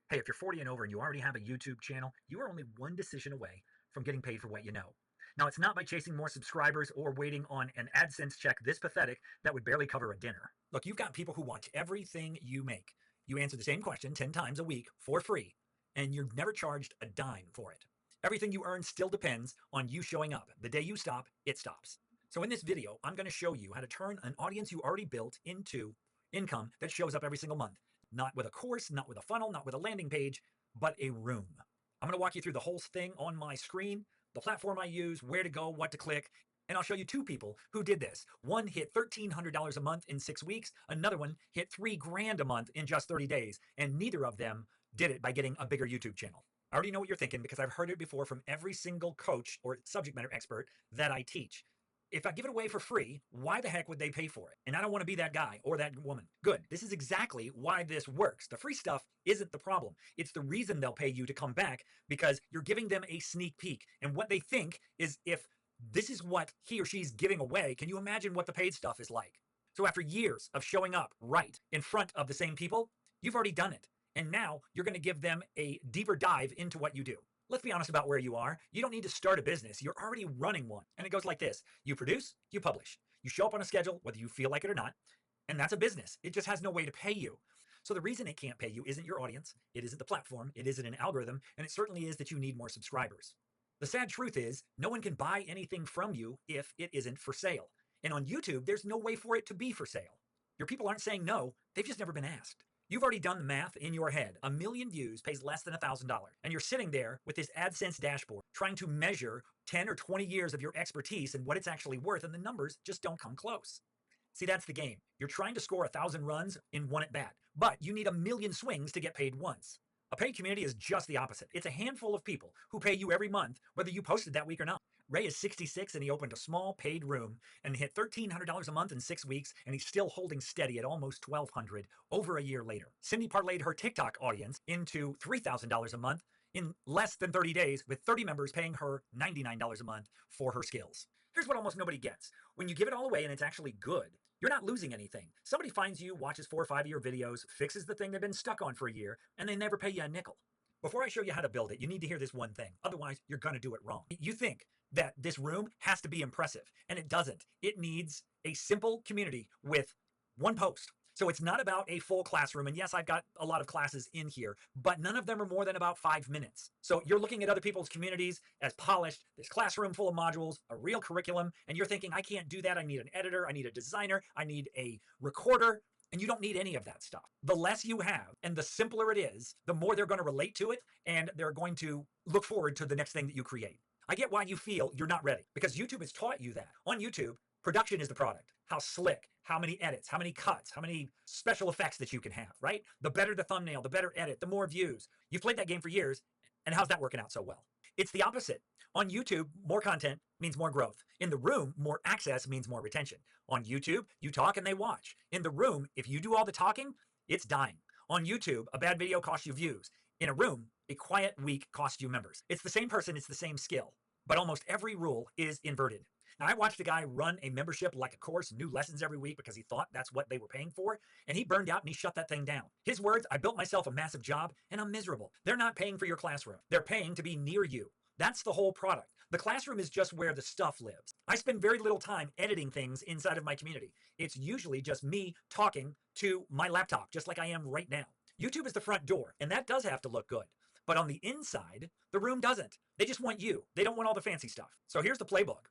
Hey, if you're 40 and over and you already have a YouTube channel, you are only one decision away from getting paid for what you know. Now, it's not by chasing more subscribers or waiting on an AdSense check this pathetic that would barely cover a dinner. Look, you've got people who watch everything you make. You answer the same question 10 times a week for free, and you're never charged a dime for it. Everything you earn still depends on you showing up. The day you stop, it stops. So in this video, I'm going to show you how to turn an audience you already built into income that shows up every single month. Not with a course, not with a funnel, not with a landing page, but a room. I'm going to walk you through the whole thing on my screen, the platform I use, where to go, what to click, and I'll show you two people who did this. One hit $1,300 a month in 6 weeks. Another one hit $3,000 a month in just 30 days. And neither of them did it by getting a bigger YouTube channel. I already know what you're thinking because I've heard it before from every single coach or subject matter expert that I teach. If I give it away for free, why the heck would they pay for it? And I don't want to be that guy or that woman. Good. This is exactly why this works. The free stuff isn't the problem. It's the reason they'll pay you to come back because you're giving them a sneak peek. And what they think is if this is what he or she's giving away, can you imagine what the paid stuff is like? So after years of showing up right in front of the same people, you've already done it. And now you're going to give them a deeper dive into what you do. Let's be honest about where you are. You don't need to start a business. You're already running one. And it goes like this. You produce, you publish. You show up on a schedule, whether you feel like it or not. And that's a business. It just has no way to pay you. So the reason it can't pay you isn't your audience. It isn't the platform. It isn't an algorithm. And it certainly is that you need more subscribers. The sad truth is no one can buy anything from you if it isn't for sale. And on YouTube, there's no way for it to be for sale. Your people aren't saying no. They've just never been asked. You've already done the math in your head. 1 million views pays less than $1,000. And you're sitting there with this AdSense dashboard trying to measure 10 or 20 years of your expertise and what it's actually worth, and the numbers just don't come close. See, that's the game. You're trying to score 1,000 runs in one at bat, but you need 1 million swings to get paid once. A paid community is just the opposite. It's a handful of people who pay you every month, whether you posted that week or not. Ray is 66 and he opened a small paid room and hit $1,300 a month in 6 weeks, and he's still holding steady at almost $1,200 over a year later. Cindy parlayed her TikTok audience into $3,000 a month in less than 30 days, with 30 members paying her $99 a month for her skills. Here's what almost nobody gets. When you give it all away and it's actually good, you're not losing anything. Somebody finds you, watches 4 or 5 of your videos, fixes the thing they've been stuck on for a year, and they never pay you a nickel. Before I show you how to build it, you need to hear this one thing. Otherwise, you're going to do it wrong. You think that this room has to be impressive, and it doesn't. It needs a simple community with one post. So it's not about a full classroom. And yes, I've got a lot of classes in here, but none of them are more than about 5 minutes. So you're looking at other people's communities as polished, this classroom full of modules, a real curriculum, and you're thinking, I can't do that. I need an editor. I need a designer. I need a recorder. And you don't need any of that stuff. The less you have and the simpler it is, the more they're going to relate to it, and they're going to look forward to the next thing that you create. I get why you feel you're not ready, because YouTube has taught you that. On YouTube, production is the product. How slick, how many edits, how many cuts, how many special effects that you can have, right? The better the thumbnail, the better edit, the more views. You've played that game for years, and how's that working out so well? It's the opposite. On YouTube, more content means more growth. In the room, more access means more retention. On YouTube, you talk and they watch. In the room, if you do all the talking, it's dying. On YouTube, a bad video costs you views. In a room, a quiet week costs you members. It's the same person, it's the same skill, but almost every rule is inverted. Now, I watched a guy run a membership like a course, new lessons every week because he thought that's what they were paying for, and he burned out and he shut that thing down. His words, I built myself a massive job and I'm miserable. They're not paying for your classroom. They're paying to be near you. That's the whole product. The classroom is just where the stuff lives. I spend very little time editing things inside of my community. It's usually just me talking to my laptop, just like I am right now. YouTube is the front door, and that does have to look good. But on the inside, the room doesn't. They just want you. They don't want all the fancy stuff. So here's the playbook.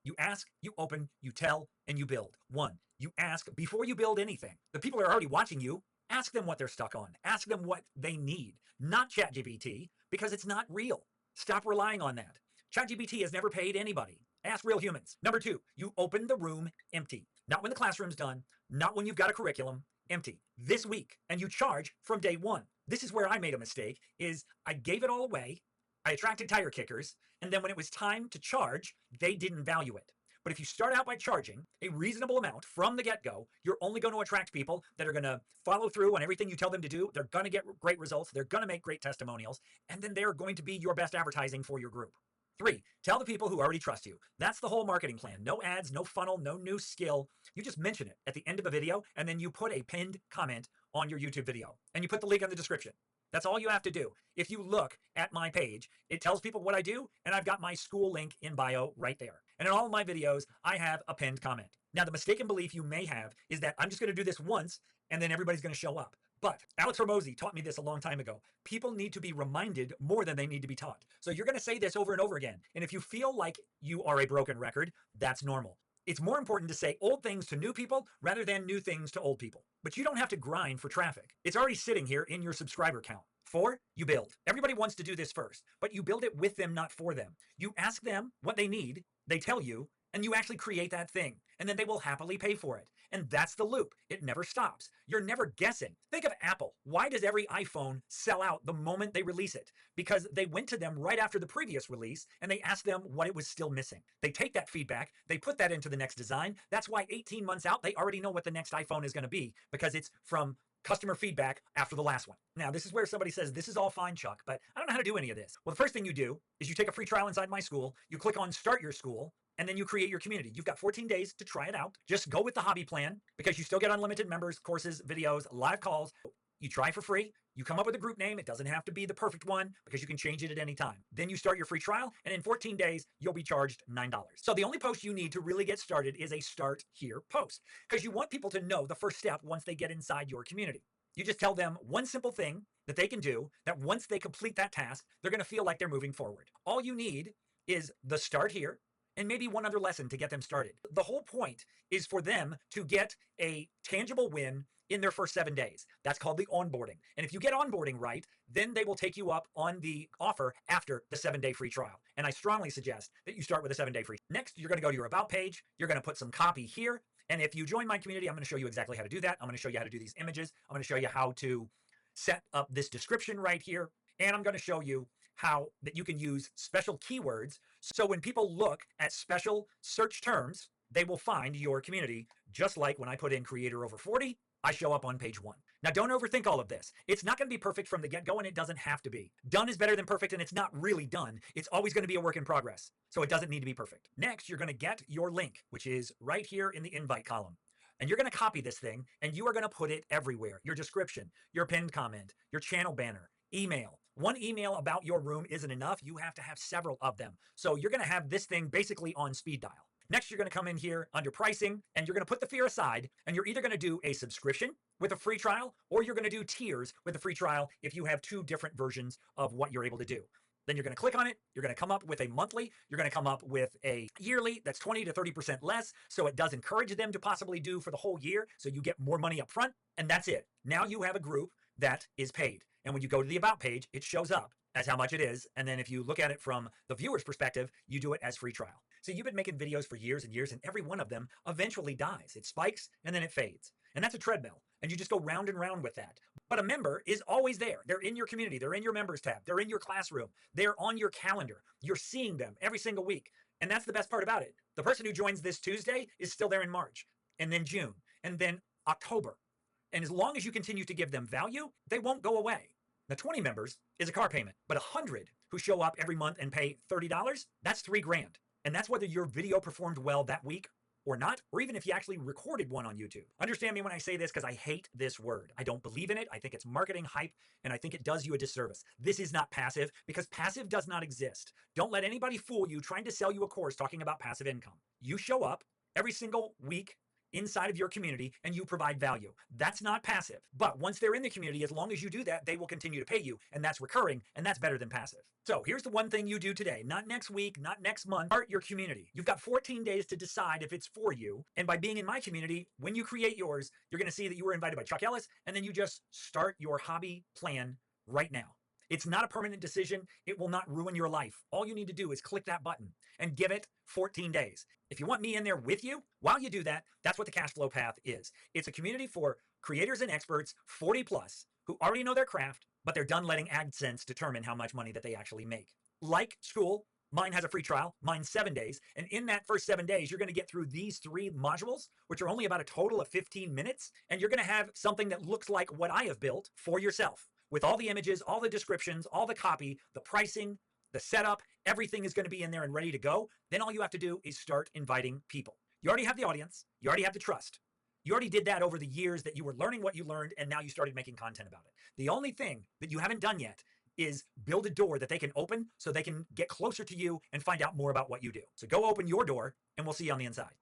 You ask, you open, you tell, and you build. 1, you ask before you build anything. The people are already watching you. Ask them what they're stuck on. Ask them what they need, not ChatGPT, because it's not real. Stop relying on that. ChatGPT has never paid anybody. Ask real humans. Number 2, you open the room empty. Not when the classroom's done, not when you've got a curriculum, empty. This week, and you charge from day 1. This is where I made a mistake, is I gave it all away. I attracted tire kickers, and then when it was time to charge, they didn't value it. But if you start out by charging a reasonable amount from the get-go, you're only going to attract people that are going to follow through on everything you tell them to do. They're going to get great results. They're going to make great testimonials, and then they're going to be your best advertising for your group. 3, tell the people who already trust you. That's the whole marketing plan. No ads, no funnel, no new skill. You just mention it at the end of a video, and then you put a pinned comment on your YouTube video, and you put the link in the description. That's all you have to do. If you look at my page, it tells people what I do, and I've got my Skool link in bio right there. And in all of my videos, I have a pinned comment. Now, the mistaken belief you may have is that I'm just going to do this once and then everybody's going to show up. But Alex Hormozy taught me this a long time ago. People need to be reminded more than they need to be taught. So you're going to say this over and over again. And if you feel like you are a broken record, that's normal. It's more important to say old things to new people rather than new things to old people. But you don't have to grind for traffic. It's already sitting here in your subscriber count. 4, you build. Everybody wants to do this first, but you build it with them, not for them. You ask them what they need, they tell you, and you actually create that thing, and then they will happily pay for it. And that's the loop. It never stops. You're never guessing. Think of Apple. Why does every iPhone sell out the moment they release it? Because they went to them right after the previous release and they asked them what it was still missing. They take that feedback, they put that into the next design. That's why 18 months out, they already know what the next iPhone is going to be, because it's from customer feedback after the last one. Now, this is where somebody says, this is all fine, Chuck, but I don't know how to do any of this. Well, the first thing you do is you take a free trial inside my Skool, you click on Start Your Skool, and then you create your community. You've got 14 days to try it out. Just go with the hobby plan because you still get unlimited members, courses, videos, live calls. You try for free. You come up with a group name. It doesn't have to be the perfect one because you can change it at any time. Then you start your free trial, and in 14 days, you'll be charged $9. So the only post you need to really get started is a Start Here post, because you want people to know the first step once they get inside your community. You just tell them one simple thing that they can do, that once they complete that task, they're going to feel like they're moving forward. All you need is the Start Here and maybe one other lesson to get them started. The whole point is for them to get a tangible win in their first 7 days. That's called the onboarding. And if you get onboarding right, then they will take you up on the offer after the 7-day free trial. And I strongly suggest that you start with a 7-day free. Next, you're going to go to your About page. You're going to put some copy here. And if you join my community, I'm going to show you exactly how to do that. I'm going to show you how to do these images. I'm going to show you how to set up this description right here. And I'm going to show you how that you can use special keywords. So when people look at special search terms, they will find your community, just like when I put in creator over 40, I show up on page 1. Now, don't overthink all of this. It's not going to be perfect from the get-go, and it doesn't have to be. Done is better than perfect, and it's not really done. It's always going to be a work in progress, so it doesn't need to be perfect. Next, you're going to get your link, which is right here in the invite column. And you're going to copy this thing, and you are going to put it everywhere. Your description, your pinned comment, your channel banner, email. One email about your room isn't enough. You have to have several of them. So you're going to have this thing basically on speed dial. Next, you're going to come in here under pricing, and you're going to put the fear aside, and you're either going to do a subscription with a free trial, or you're going to do tiers with a free trial if you have 2 different versions of what you're able to do. Then you're going to click on it. You're going to come up with a monthly. You're going to come up with a yearly that's 20 to 30% less. So it does encourage them to possibly do for the whole year. So you get more money up front, and that's it. Now you have a group that is paid. And when you go to the About page, it shows up as how much it is. And then if you look at it from the viewer's perspective, you do it as free trial. So you've been making videos for years and years, and every one of them eventually dies. It spikes and then it fades. And that's a treadmill. And you just go round and round with that. But a member is always there. They're in your community. They're in your members tab. They're in your classroom. They're on your calendar. You're seeing them every single week. And that's the best part about it. The person who joins this Tuesday is still there in March, and then June, and then October. And as long as you continue to give them value, they won't go away. Now, 20 members is a car payment, but 100 who show up every month and pay $30, that's $3,000. And that's whether your video performed well that week or not, or even if you actually recorded one on YouTube. Understand me when I say this, because I hate this word. I don't believe in it. I think it's marketing hype, and I think it does you a disservice. This is not passive, because passive does not exist. Don't let anybody fool you trying to sell you a course talking about passive income. You show up every single week inside of your community and you provide value. That's not passive. But once they're in the community, as long as you do that, they will continue to pay you, and that's recurring, and that's better than passive. So here's the one thing you do today, not next week, not next month. Start your community. You've got 14 days to decide if it's for you. And by being in my community, when you create yours, you're going to see that you were invited by Chuck Ellis, and then you just start your hobby plan right now. It's not a permanent decision. It will not ruin your life. All you need to do is click that button and give it 14 days. If you want me in there with you, while you do that, that's what the cash flow path is. It's a community for creators and experts, 40 plus, who already know their craft, but they're done letting AdSense determine how much money that they actually make. Like Skool, mine has a free trial, mine's 7 days. And in that first 7 days, you're going to get through these 3 modules, which are only about a total of 15 minutes. And you're going to have something that looks like what I have built for yourself, with all the images, all the descriptions, all the copy, the pricing, the setup, everything is going to be in there and ready to go. Then all you have to do is start inviting people. You already have the audience. You already have the trust. You already did that over the years that you were learning what you learned, and now you started making content about it. The only thing that you haven't done yet is build a door that they can open so they can get closer to you and find out more about what you do. So go open your door, and we'll see you on the inside.